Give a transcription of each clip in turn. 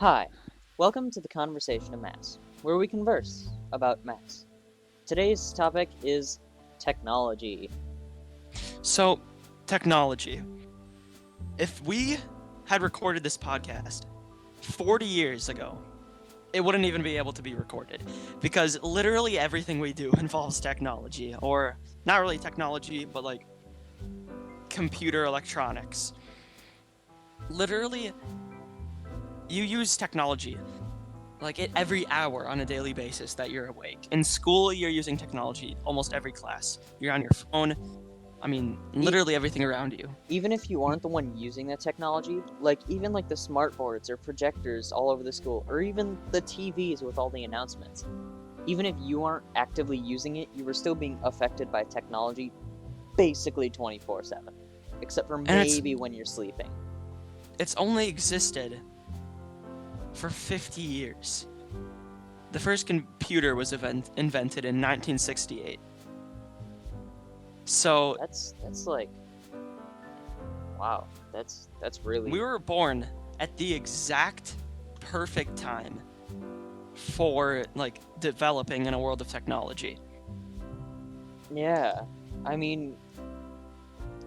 Hi, welcome to the Conversation of Maths, where we converse about maths. Today's topic is technology. So, technology. If we had recorded this podcast 40 years ago, it wouldn't even be able to be recorded because literally everything we do involves technology, or not really technology, but like computer electronics. Literally, you use technology like every hour on a daily basis that you're awake. In school, you're using technology almost every class. You're on your phone. I mean, literally everything around you. Even if you aren't the one using the technology, even the smart boards or projectors all over the school, or even the TVs with all the announcements, even if you aren't actively using it, you are still being affected by technology basically 24/7, except for maybe when you're sleeping. It's only existed for 50 years. The first computer was invented in 1968. So that's like, wow, that's really... We were born at the exact perfect time for like developing in a world of technology. Yeah, I mean,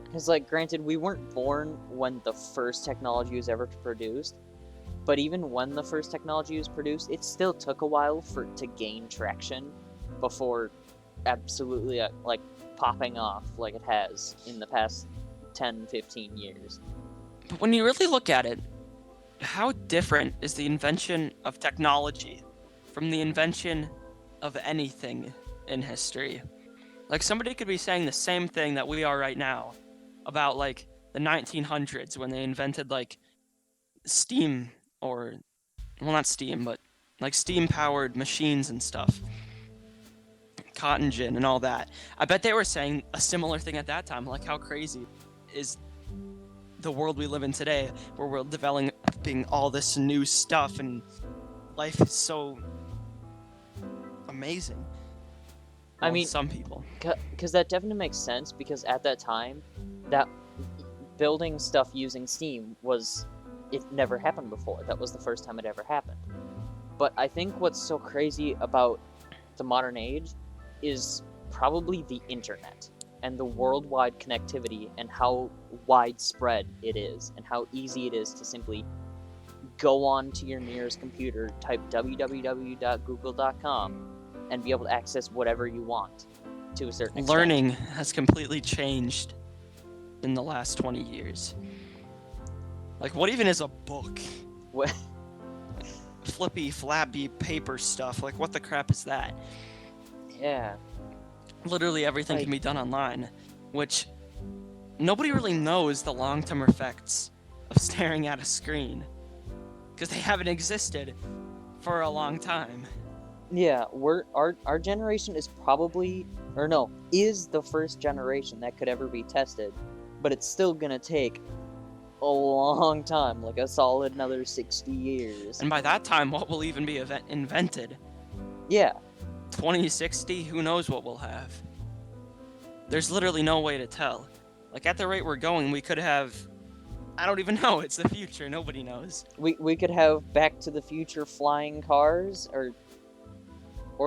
because granted, we weren't born when the first technology was ever produced, but even when the first technology was produced, it still took a while for it to gain traction before absolutely popping off like it has in the past 10-15 years. But when you really look at it, how different is the invention of technology from the invention of anything in history? Like, somebody could be saying the same thing that we are right now about the 1900s when they invented steam, or well, not steam, but steam powered machines and stuff, cotton gin and all that. I bet they were saying a similar thing at that time. Like, how crazy is the world we live in today, where we're developing all this new stuff and life is so amazing. Well, I mean, some people, because that definitely makes sense, because at that time, that building stuff using steam it never happened before. That was the first time it ever happened. But I think what's so crazy about the modern age is probably the internet and the worldwide connectivity and how widespread it is and how easy it is to simply go on to your nearest computer, type www.google.com, and be able to access whatever you want to a certain extent. Learning has completely changed in the last 20 years. Like, what even is a book? What? Flippy, flappy paper stuff. Like, what the crap is that? Yeah. Literally everything can be done online, which nobody really knows the long-term effects of staring at a screen, because they haven't existed for a long time. Yeah, our generation is is the first generation that could ever be tested, but it's still gonna take a long time, like a solid another 60 years. And by that time, what will even be invented? Yeah. 2060, who knows what we'll have? There's literally no way to tell. Like, at the rate we're going, we could have... I don't even know, it's the future, nobody knows. We could have Back to the Future flying cars, or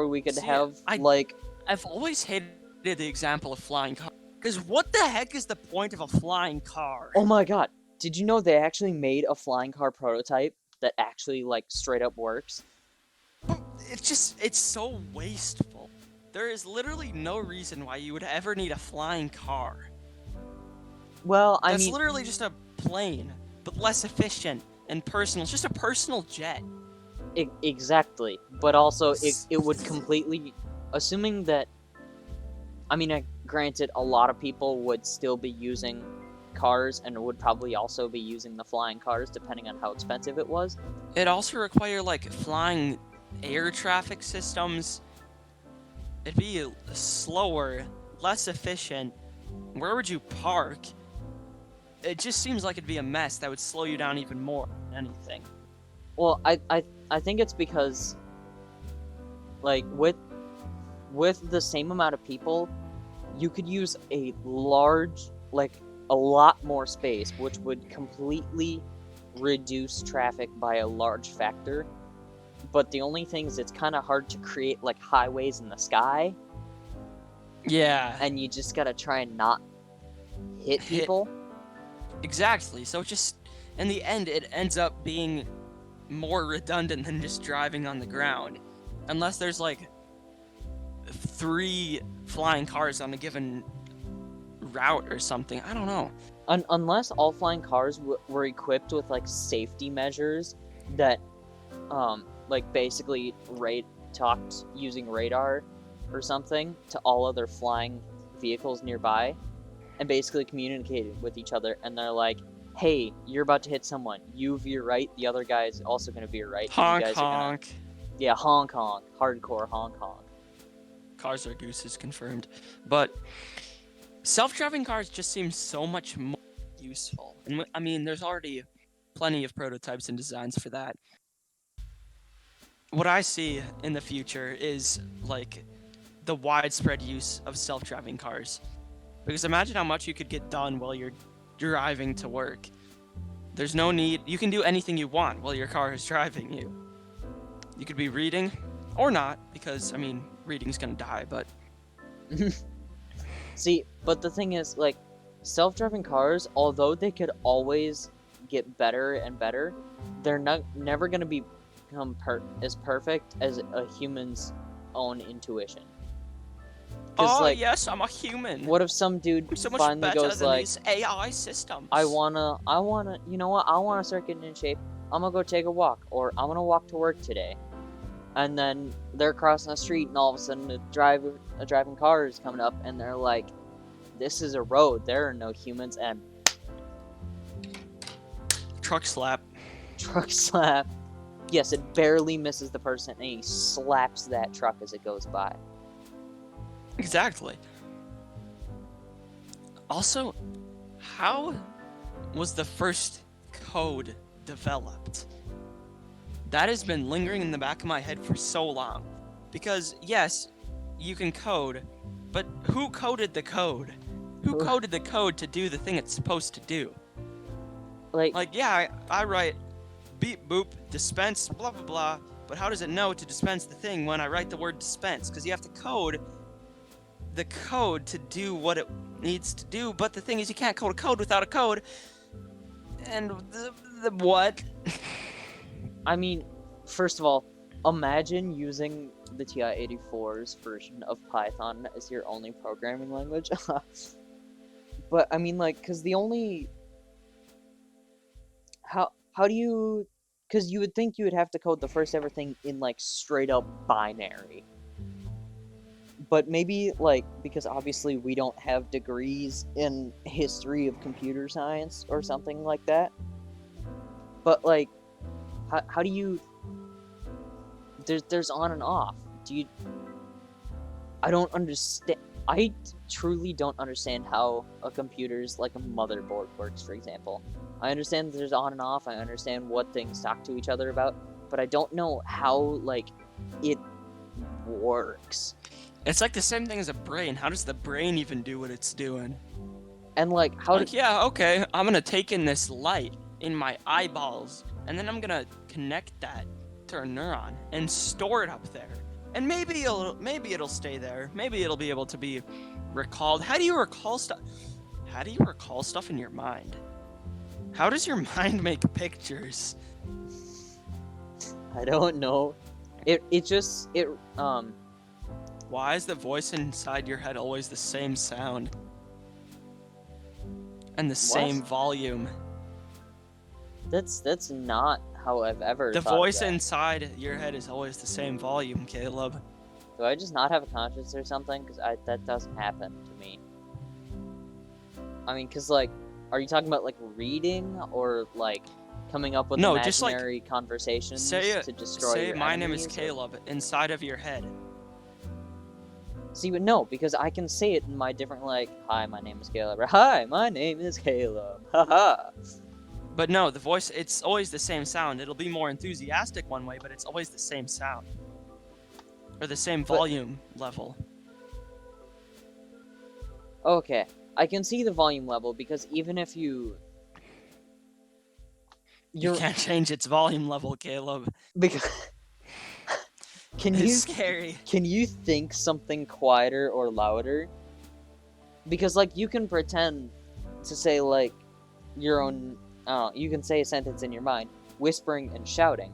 we could I've always hated the example of flying cars, because what the heck is the point of a flying car? Oh my god, did you know they actually made a flying car prototype that actually, straight up works? But it's so wasteful. There is literally no reason why you would ever need a flying car. Well, That's literally just a plane, but less efficient and personal. It's just a personal jet. Exactly, but also it would completely... Assuming that... granted, a lot of people would still be using cars and would probably also be using the flying cars, depending on how expensive it was. It also require, flying air traffic systems. It'd be slower, less efficient. Where would you park? It just seems like it'd be a mess that would slow you down even more than anything. Well, I think it's because, with the same amount of people, you could use a lot more space, which would completely reduce traffic by a large factor. But the only thing is, it's kind of hard to create like highways in the sky, Yeah. and you just gotta try and not hit people. Exactly. So just in the end, it ends up being more redundant than just driving on the ground, unless there's like 3 flying cars on a given route or something. I don't know. Unless all flying cars were equipped with like safety measures that, like basically talked using radar or something to all other flying vehicles nearby, and basically communicated with each other, and they're like, hey, you're about to hit someone. You veer right, the other guy is also going to veer right. Honk, you guys honk. Yeah, honk, honk. Hardcore honk, honk. Cars are gooses confirmed. But self-driving cars just seem so much more useful. And I mean, there's already plenty of prototypes and designs for that. What I see in the future is like the widespread use of self-driving cars. Because imagine how much you could get done while you're driving to work. There's no need. You can do anything you want while your car is driving you. You could be reading or not, because I mean, reading's gonna die, but See, but the thing is, like, self-driving cars, although they could always get better and better, they're never going to become as perfect as a human's own intuition. Yes, I'm a human. What if some dude I'm so much finally better goes than like, these AI systems. I wanna, you know what? I wanna start getting in shape. I'm gonna go take a walk, or I'm gonna walk to work today. And then they're crossing the street, and all of a sudden a driving car is coming up, and they're like, this is a road, there are no humans, and Truck slap. truck slap. Yes, it barely misses the person, and he slaps that truck as it goes by. Exactly. Also, how was the first code developed? That has been lingering in the back of my head for so long. Because, yes, you can code, but who coded the code? Who coded the code to do the thing it's supposed to do? Like, yeah, I write beep boop, dispense, blah blah blah, but how does it know to dispense the thing when I write the word dispense? Because you have to code the code to do what it needs to do, but the thing is, you can't code a code without a code. And the what? I mean, first of all, imagine using the TI-84's version of Python as your only programming language. But I mean, like, because the only how do you? Because you would think you would have to code the first ever thing in like straight up binary. But maybe, like, because obviously we don't have degrees in history of computer science or something like that. But, like, how do you... There's on and off. I don't understand... I truly don't understand how a computer's, like, a motherboard works, for example. I understand that there's on and off, I understand what things talk to each other about, but I don't know how, like, it works. It's like the same thing as a brain. How does the brain even do what it's doing? And like, yeah, okay, I'm gonna take in this light in my eyeballs, and then I'm gonna connect that to a neuron and store it up there. And maybe it'll stay there. Maybe it'll be able to be recalled. How do you recall stuff? How do you recall stuff in your mind? How does your mind make pictures? I don't know. Why is the voice inside your head always the same sound? And the same volume? That's not how I've ever The thought voice that. inside your head is always the same volume, Caleb. Do I just not have a conscience or something? Because that doesn't happen to me. I mean, because, like, are you talking about, like, reading or, like, coming up with imaginary conversations to destroy your my name is enemies, Caleb inside of your head. See, but no, because I can say it in my different, like, hi, my name is Caleb, or hi, my name is Caleb, haha. But no, the voice, it's always the same sound. It'll be more enthusiastic one way, but it's always the same sound. Or the same volume level. Okay, I can see the volume level, because even if you... You can't change its volume level, Caleb. because It's scary. Can you think something quieter or louder? Because like you can pretend to say like your own. You can say a sentence in your mind, whispering and shouting,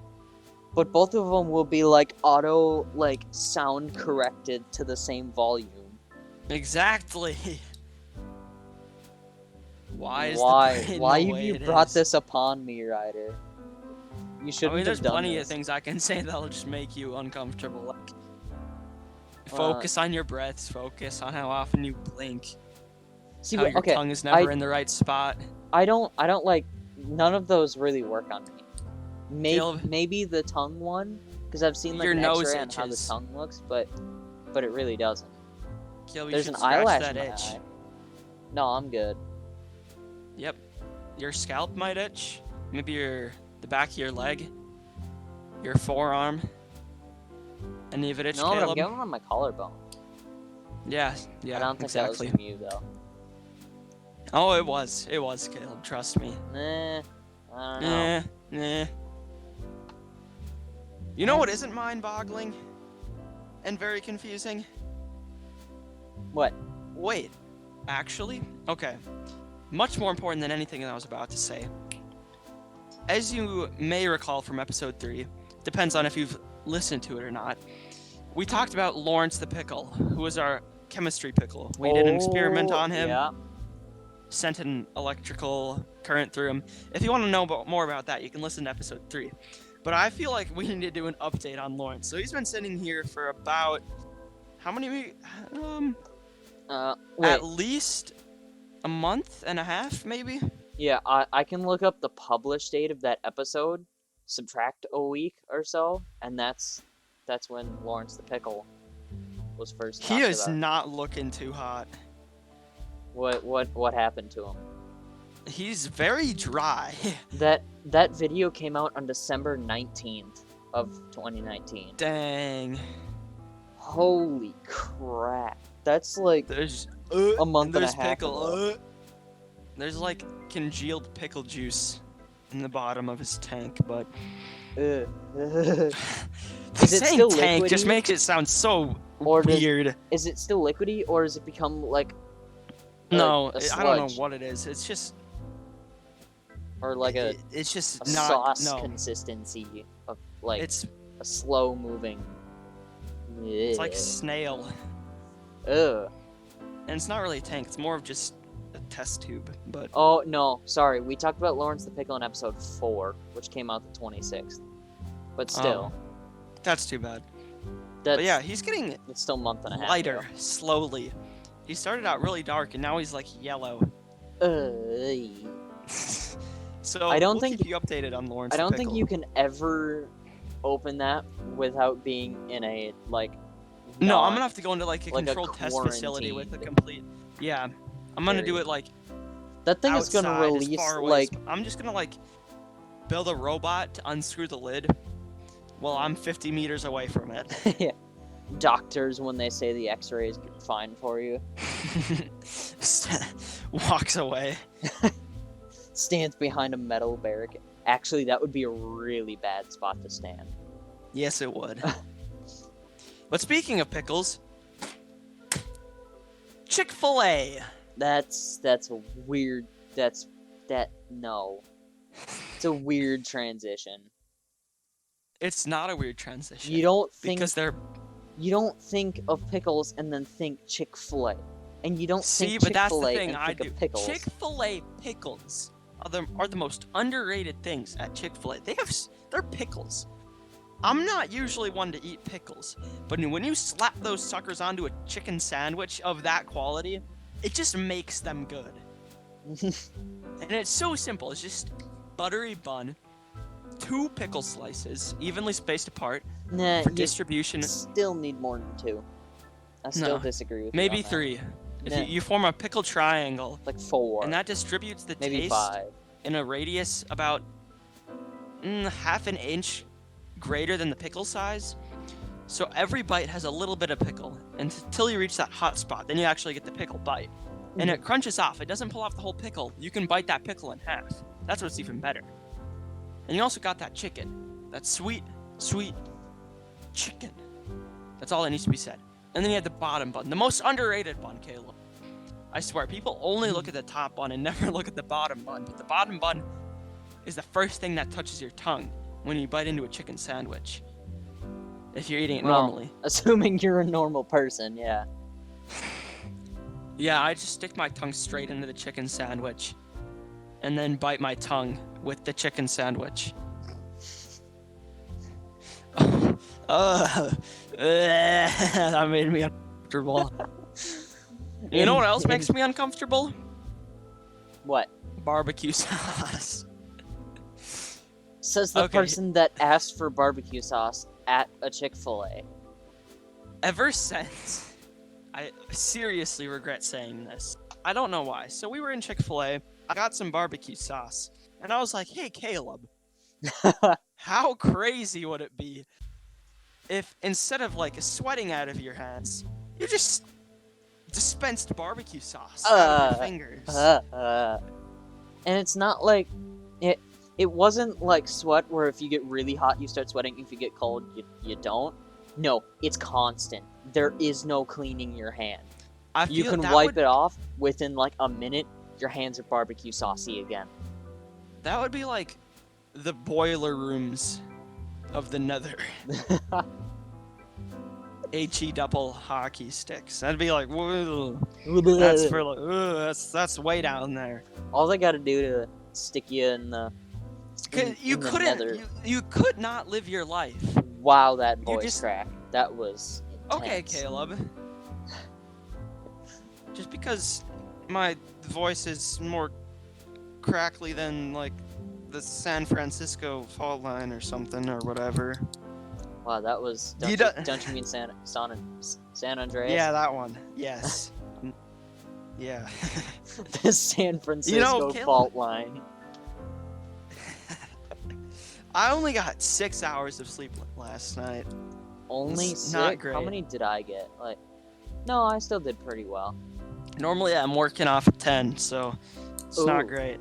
but both of them will be like auto like sound corrected to the same volume. Exactly. Why have you brought this upon me, Ryder? You shouldn't there's have done plenty this. of things I can say that'll just make you uncomfortable. Like, focus on your breaths. Focus on how often you blink. See, how your okay, tongue is never in the right spot. I don't like. None of those really work on me. Caleb, Maybe the tongue one, because I've seen like your an nose X-ray on how the itches. tongue looks, but it really doesn't. Caleb, you There's should an scratch eyelash that in my itch. eye. No, I'm good. Yep. Your scalp might itch. Maybe the back of your leg. Your forearm. Any of it itch, No, but I'm Caleb? getting on my collarbone. Yeah, I don't think exactly. that was from you though. Oh, it was, Caleb. Trust me. Nah, I don't know. Nah. You know what isn't mind-boggling and very confusing? What? Wait, actually, okay. Much more important than anything that I was about to say. As you may recall from episode 3, depends on if you've listened to it or not, we talked about Lawrence the Pickle, who was our chemistry pickle. We did an experiment on him. Yeah. Sent an electrical current through him. If you want to know more about that, you can listen to episode 3. But I feel like we need to do an update on Lawrence. So he's been sitting here for about how many weeks? At least a month and a half, maybe. Yeah, I can look up the published date of that episode, subtract a week or so, and that's when Lawrence the Pickle was first. He is not looking too hot. What happened to him? He's very dry. That video came out on December 19th of 2019. Dang. Holy crap. That's like There's a month and a there's half pickle. ago. There's like congealed pickle juice in the bottom of his tank, but Is it saying still tank just liquidy? makes it sound so Or weird. Is it still liquidy, or has it become like No, a I don't know sludge? what it is. It's just Or like it's just a not sauce consistency of like It's a slow moving. it's like snail, Ugh. and it's not really a tank. It's more of just a test tube. But Oh no, sorry. We talked about Lawrence the Pickle in episode 4, which came out the 26th. But still, that's too bad. that's But yeah, he's getting it's still a month and a half. lighter slowly. He started out really dark, and now he's like yellow. Ago. So I don't we'll think- keep you updated on Lawrence. I don't the think Pickle. you can ever open that without being in a like. No, I'm non- gonna have to go into like a like a controlled test facility with a quarantined complete. Yeah, I'm gonna do area. it like That thing is outside, gonna as release far away like as- I'm just gonna like build a robot to unscrew the lid while I'm 50 meters away from it. yeah, doctors when they say the X-ray is fine for you. Walks away. Stands behind a metal barricade. Actually, that would be a really bad spot to stand. Yes, it would. But speaking of pickles, Chick-fil-A. That's a weird. No. It's a weird transition. It's not a weird transition. You don't think because they're you don't think of pickles and then think Chick-fil-A, and you don't see, think but that's the Chick-fil-A thing and I think do. of pickles. Chick-fil-A pickles are the most underrated things at Chick-fil-A. They're pickles. I'm not usually one to eat pickles, but when you slap those suckers onto a chicken sandwich of that quality, it just makes them good. And it's so simple. It's just buttery bun, 2 pickle slices, evenly spaced apart Nah, for you distribution. still need more than 2. I still No, disagree with you Maybe on that. 3. If Nah. you form a pickle triangle, Like 4. and that distributes the maybe taste 5. in a radius about half an inch greater than the pickle size. So every bite has a little bit of pickle until you reach that hot spot. Then you actually get the pickle bite. And it crunches off. It doesn't pull off the whole pickle. You can bite that pickle in half. That's what's even better. And you also got that chicken. That sweet, sweet chicken. That's all that needs to be said. And then you had the bottom bun. The most underrated bun, Caleb. I swear, people only look at the top bun and never look at the bottom bun. But the bottom bun is the first thing that touches your tongue when you bite into a chicken sandwich. If you're eating it normally. Assuming you're a normal person, yeah. Yeah, I just stick my tongue straight into the chicken sandwich. And then bite my tongue with the chicken sandwich. That made me uncomfortable. You know what else makes me uncomfortable? What? Barbecue sauce. Says the person that asked for barbecue sauce at a Chick-fil-A. Ever since, I seriously regret saying this. I don't know why. So we were in Chick-fil-A. I got some barbecue sauce. And I was like, hey, Caleb. How crazy would it be if instead of like sweating out of your hands, you just dispensed barbecue sauce out of your fingers? And it's not like it wasn't like sweat where if you get really hot you start sweating, if you get cold you don't. No, it's constant. There is no cleaning your hand. You can wipe it off within like a minute. Your hands are barbecue saucy again. That would be like the boiler rooms of the Nether. HE double hockey sticks. That'd be like, whoa. That's for like, that's way down there. All they gotta do to stick you in the. You could not live your life. Wow, that voice crack. That was intense. Okay, Caleb. Just because my voice is more crackly than like the San Francisco fault line or something or whatever. Wow, that was. Don't you mean San Andreas? Yeah, that one. Yes. Yeah. The San Francisco fault line. I only got 6 hours of sleep last night. Only 6? Not great. How many did I get? Like, no, I still did pretty well. Normally I'm working off of 10, so it's not great.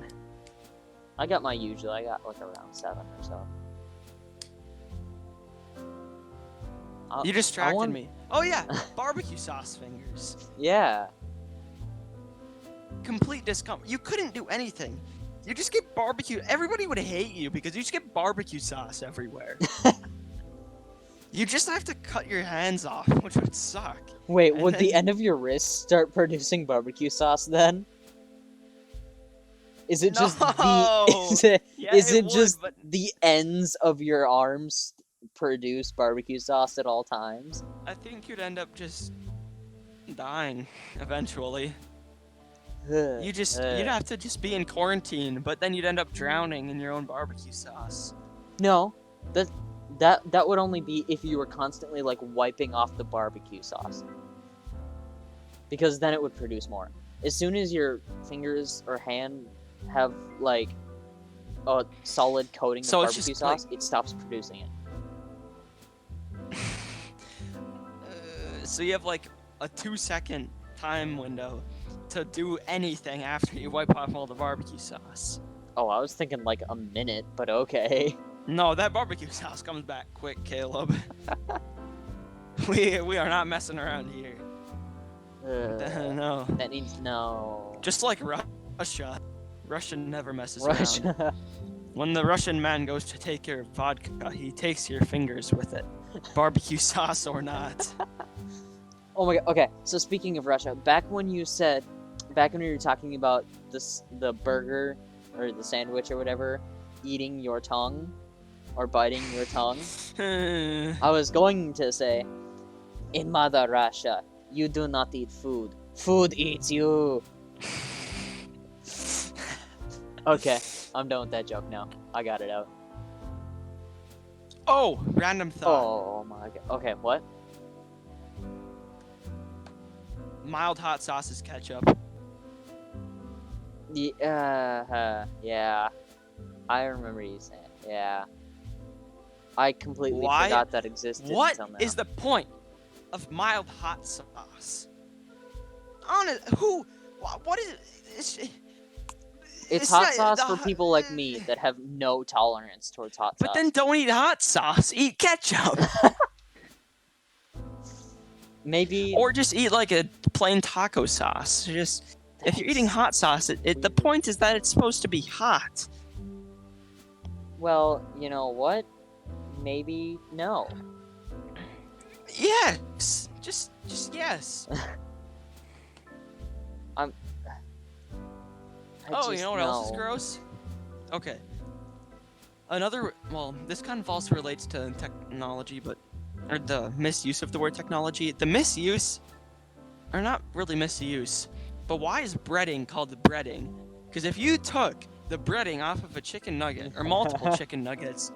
I got my usual. I got like around 7 or so. You distracted me. Oh yeah, barbecue sauce fingers. Yeah. Complete discomfort. You couldn't do anything. You just get barbecue. Everybody would hate you because you just get barbecue sauce everywhere. You just have to cut your hands off, which would suck. Wait, would the end of your wrist start producing barbecue sauce then? Is it just the ends of your arms produce barbecue sauce at all times? I think you'd end up just dying eventually. You'd have to just be in quarantine, but then you'd end up drowning in your own barbecue sauce. No, that would only be if you were constantly like wiping off the barbecue sauce. Because then it would produce more. As soon as your fingers or hand have like a solid coating of barbecue sauce, it stops producing it. So you have like a 2-second time window to do anything after you wipe off all the barbecue sauce. Oh, I was thinking like a minute, but okay. No, that barbecue sauce comes back quick, Caleb. We are not messing around here. No. That needs no. Just like Russia. Russia never messes around. When the Russian man goes to take your vodka, he takes your fingers with it. Barbecue sauce or not. Oh my god, okay, so speaking of Russia, back when you were talking about the burger, or the sandwich or whatever, eating your tongue, or biting your tongue, I was going to say, in Mother Russia, you do not eat food. Food eats you. Okay, I'm done with that joke now. I got it out. Oh, random thought. Oh my god. Okay, what? Mild hot sauce is ketchup. Yeah. I remember you saying, yeah. I completely forgot that existed What until now. is the point of mild hot sauce? What is it? It's hot sauce for people like me that have no tolerance towards hot sauce. But then don't eat hot sauce. Eat ketchup. Maybe. Or just eat like a plain taco sauce. Just if you're eating hot sauce, the point is that it's supposed to be hot. Well, you know what? Maybe no. Yes. Just yes. I Oh, you just know what else is know. gross? Okay. Well, this kind of also relates to technology, or the misuse of the word technology. The misuse, or not really misuse, but why is breading called the breading? Because if you took the breading off of a chicken nugget, or multiple chicken nuggets,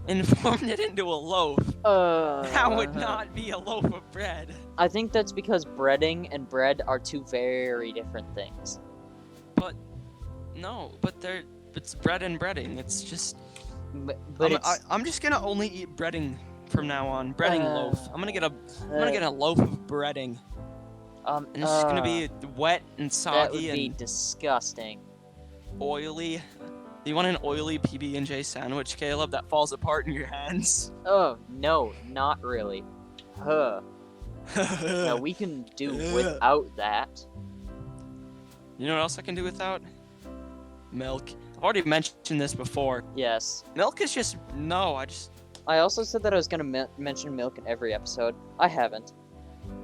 and formed it into a loaf, that would not be a loaf of bread. I think that's because breading and bread are two very different things. But it's bread and breading. It's just. But I'm just gonna only eat breading from now on. Breading loaf. I'm gonna get a loaf of breading. And it's just gonna be wet and soggy that would be and disgusting. oily. Do you want an oily PB&J sandwich, Caleb, that falls apart in your hands? Oh no, not really. No, we can do without that. You know what else I can do without? Milk. I've already mentioned this before. Yes. Milk is just I also said that I was gonna mention milk in every episode. I haven't.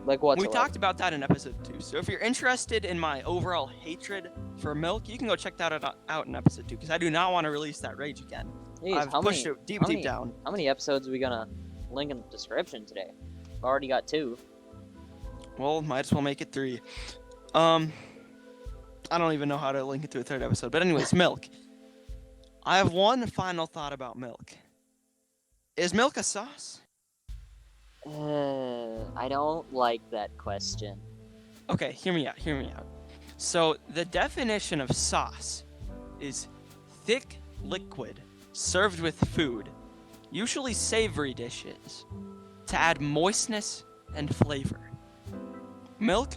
Like what? We talked about that in episode 2. So if you're interested in my overall hatred for milk, you can go check that out in episode 2, because I do not want to release that rage again. Jeez, I've pushed it deep down. How many episodes are we gonna link in the description today? I've already got 2. Well, might as well make it 3. I don't even know how to link it to a 3rd episode. But anyways, milk. I have one final thought about milk. Is milk a sauce? I don't like that question. Okay, hear me out. So, the definition of sauce is thick liquid served with food, usually savory dishes, to add moistness and flavor. Milk,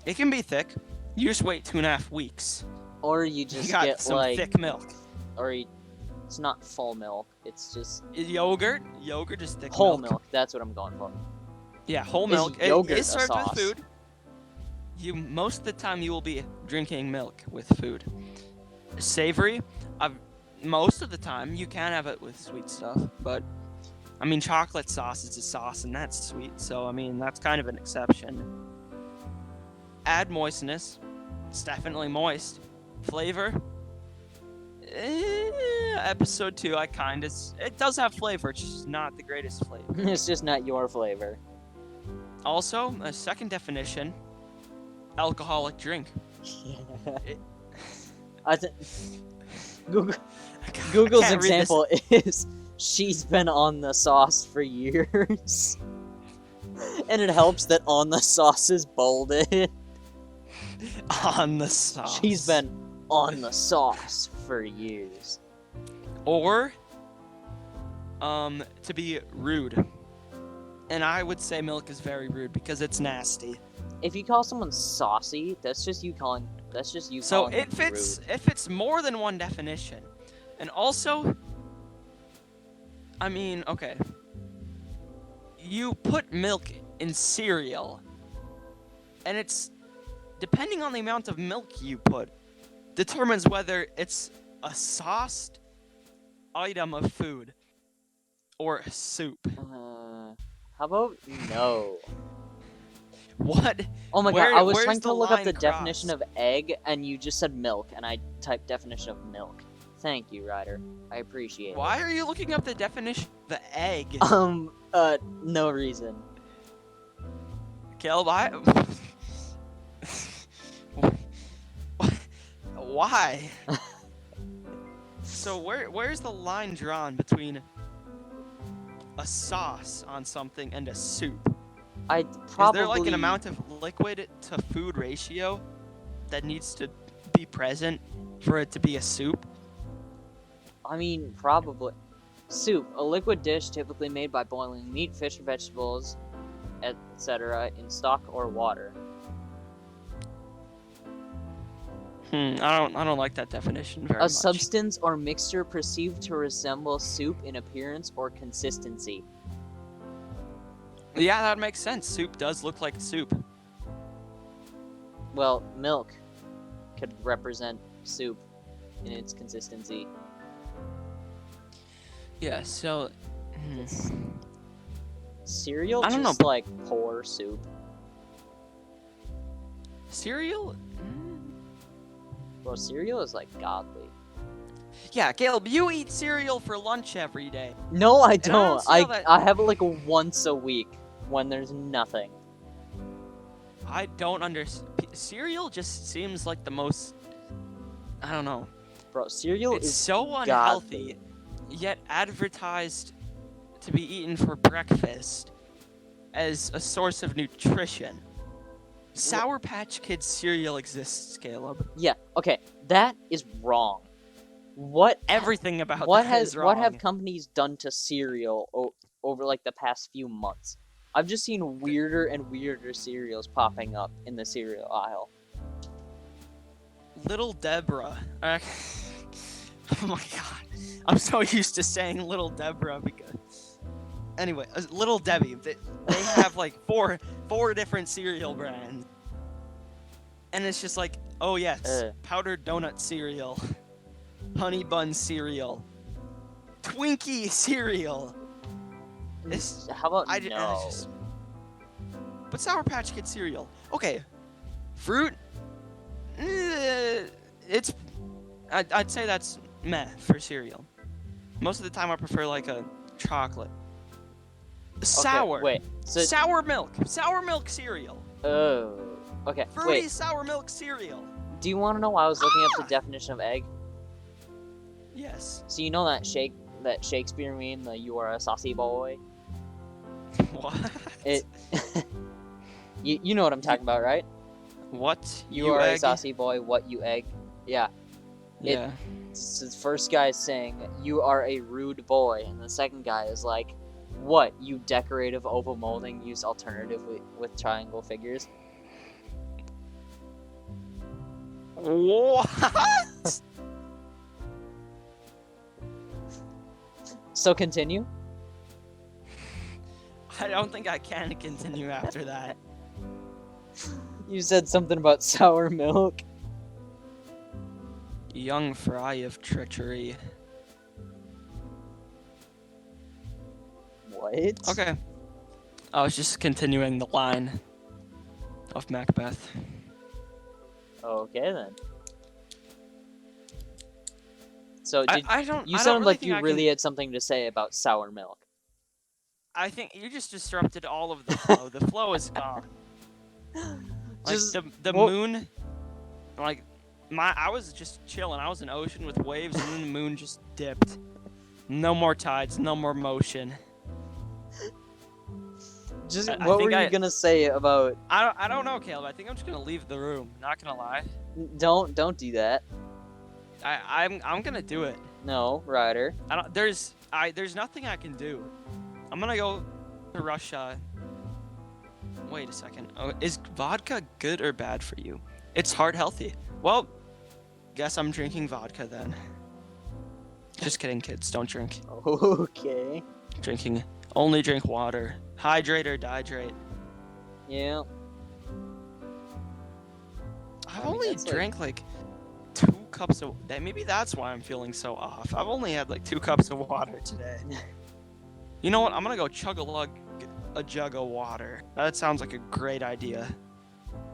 it can be thick. You just wait 2.5 weeks. Or you just You got get some like, thick milk. or it's not full milk. It's just Yogurt is thick whole milk. That's what I'm going for. Yeah, whole Is milk. yogurt It is a served sauce? with food. Most of the time you will be drinking milk with food. Savory, most of the time you can have it with sweet stuff, but I mean chocolate sauce is a sauce and that's sweet, so I mean that's kind of an exception. Add moistness. It's definitely moist. Flavor. Episode 2, it does have flavor. It's just not the greatest flavor. It's just not your flavor. Also, a second definition: alcoholic drink. Google's can't read example is she's been on the sauce for years. And it helps that on the sauce is bolded. On the sauce. She's been on the sauce for years. Or, to be rude. And I would say milk is very rude because it's nasty. If you call someone saucy, that's just you calling. So calling it them fits. rude. It fits more than one definition. And also, I mean, okay. You put milk in cereal, and it's depending on the amount of milk you put, determines whether it's a sauced item of food or a soup. How about no? What? Oh my god, I was where's trying to the look up the line definition crossed? of egg, and you just said milk, and I typed definition of milk. Thank you, Ryder. I appreciate Why are you looking up the definition of the egg? it. No reason. Caleb, why? So where's the line drawn between a sauce on something and a soup? I probably. Is there like an amount of liquid to food ratio that needs to be present for it to be a soup? I mean, probably. Soup, a liquid dish typically made by boiling meat, fish, or vegetables, etc., in stock or water. I don't like that definition very A much. substance or mixture perceived to resemble soup in appearance or consistency. Yeah, that makes sense. Soup does look like soup. Well, milk could represent soup in its consistency. Yeah, so... Cereal I don't just know. like poor soup. Cereal? Bro, cereal is like godly. Yeah, Caleb, you eat cereal for lunch every day. No, I I don't don't. see how that- I have it like once a week when there's nothing. I don't understand. Cereal just seems like the most... I don't know. Bro, cereal It's is so unhealthy, yet advertised to be eaten for breakfast as a source of nutrition. Sour Patch Kids cereal exists, Caleb. Yeah, okay, that is wrong. What Everything about what that has is wrong. what have companies done to cereal over like the past few months? I've just seen weirder and weirder cereals popping up in the cereal aisle. Little Deborah. Oh my god. I'm so used to saying Little Deborah because... Anyway, Little Debbie. They have like four different cereal brands. And it's just like, oh yes, powdered donut cereal, honey bun cereal, Twinkie cereal. How about I no? just... But Sour Patch Kid cereal. Okay. Fruit? It's... I'd say that's meh for cereal. Most of the time I prefer like a chocolate. Sour. Okay, wait. So, Sour milk. Sour milk cereal. oh. Okay, Fruity wait. sour milk cereal. Do you want to know why I was looking up the definition of egg? Yes. So you know that Shakespeare meme, the "You are a saucy boy." What? It. you know what I'm talking about, right? What? You are a egg? saucy boy. What you egg? Yeah. Yeah. So the first guy is saying, "You are a rude boy," and the second guy is like, "What? You decorative oval molding used alternatively with triangle figures?" What? So continue. I don't think I can continue after that. You said something about sour milk. Young fry of treachery. What? Okay. I was just continuing the line of Macbeth. Okay then. So I don't. you I don't sound like think you I really can- had something to say about sour milk. I think you just disrupted all of the flow. The flow is gone. Like Just the well- moon, like I was just chilling. I was in ocean with waves, and then the moon just dipped. No more tides, no more motion. Just I what think were you gonna say about? I don't know, Caleb. I think I'm just gonna leave the room. Not gonna lie. Don't do that. I'm gonna do it. No, Ryder. There's nothing I can do. I'm gonna go to Russia. Wait a second. Oh, is vodka good or bad for you? It's heart healthy. Well, guess I'm drinking vodka then. Just kidding, kids. Don't drink. Okay. Only drink water. Hydrate or Die-Drate. Yeah. I've I mean, only that's like- drank like 2 cups of... Maybe that's why I'm feeling so off. I've only had like 2 cups of water today. You know what? I'm gonna go chug a jug of water. That sounds like a great idea.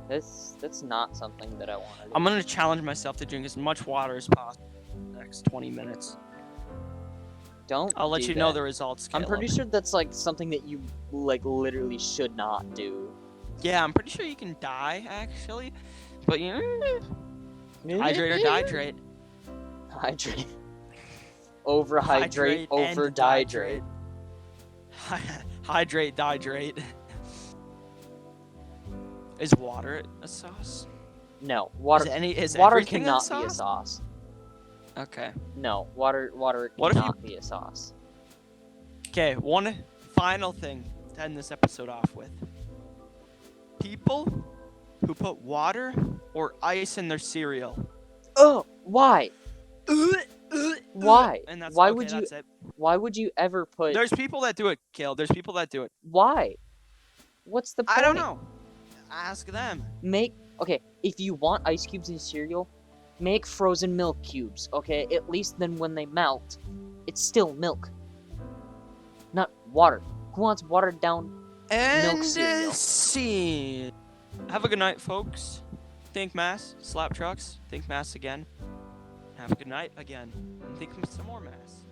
That's not something that I want to do. I'm gonna challenge myself to drink as much water as possible in the next 20 minutes. Don't. I'll let do you know that. the results, I'm Caleb. pretty sure that's like something that you like literally should not do. Yeah, I'm pretty sure you can die, actually. But, you know... Hydrate or Die-Drate. Hydrate. Overhydrate, and over dihydrate. Hydrate, Die-Drate. Is water a sauce? No, water. Is Water everything cannot a be a sauce. Okay. No, water What if you- cannot be a sauce. Okay, one final thing to end this episode off with. People who put water or ice in their cereal Oh, why? Why? And that's Why okay, would you? that's it. Why would you ever put? There's people that do it, Kale. There's people that do it. Why? What's the point? I don't know. Ask them. Okay, if you want ice cubes in cereal, make frozen milk cubes, okay? At least then when they melt, it's still milk. Not water. Who wants watered down milk cereal? Scene. Have a good night, folks. Think mass, slap trucks, think mass again. Have a good night again, and think some more mass.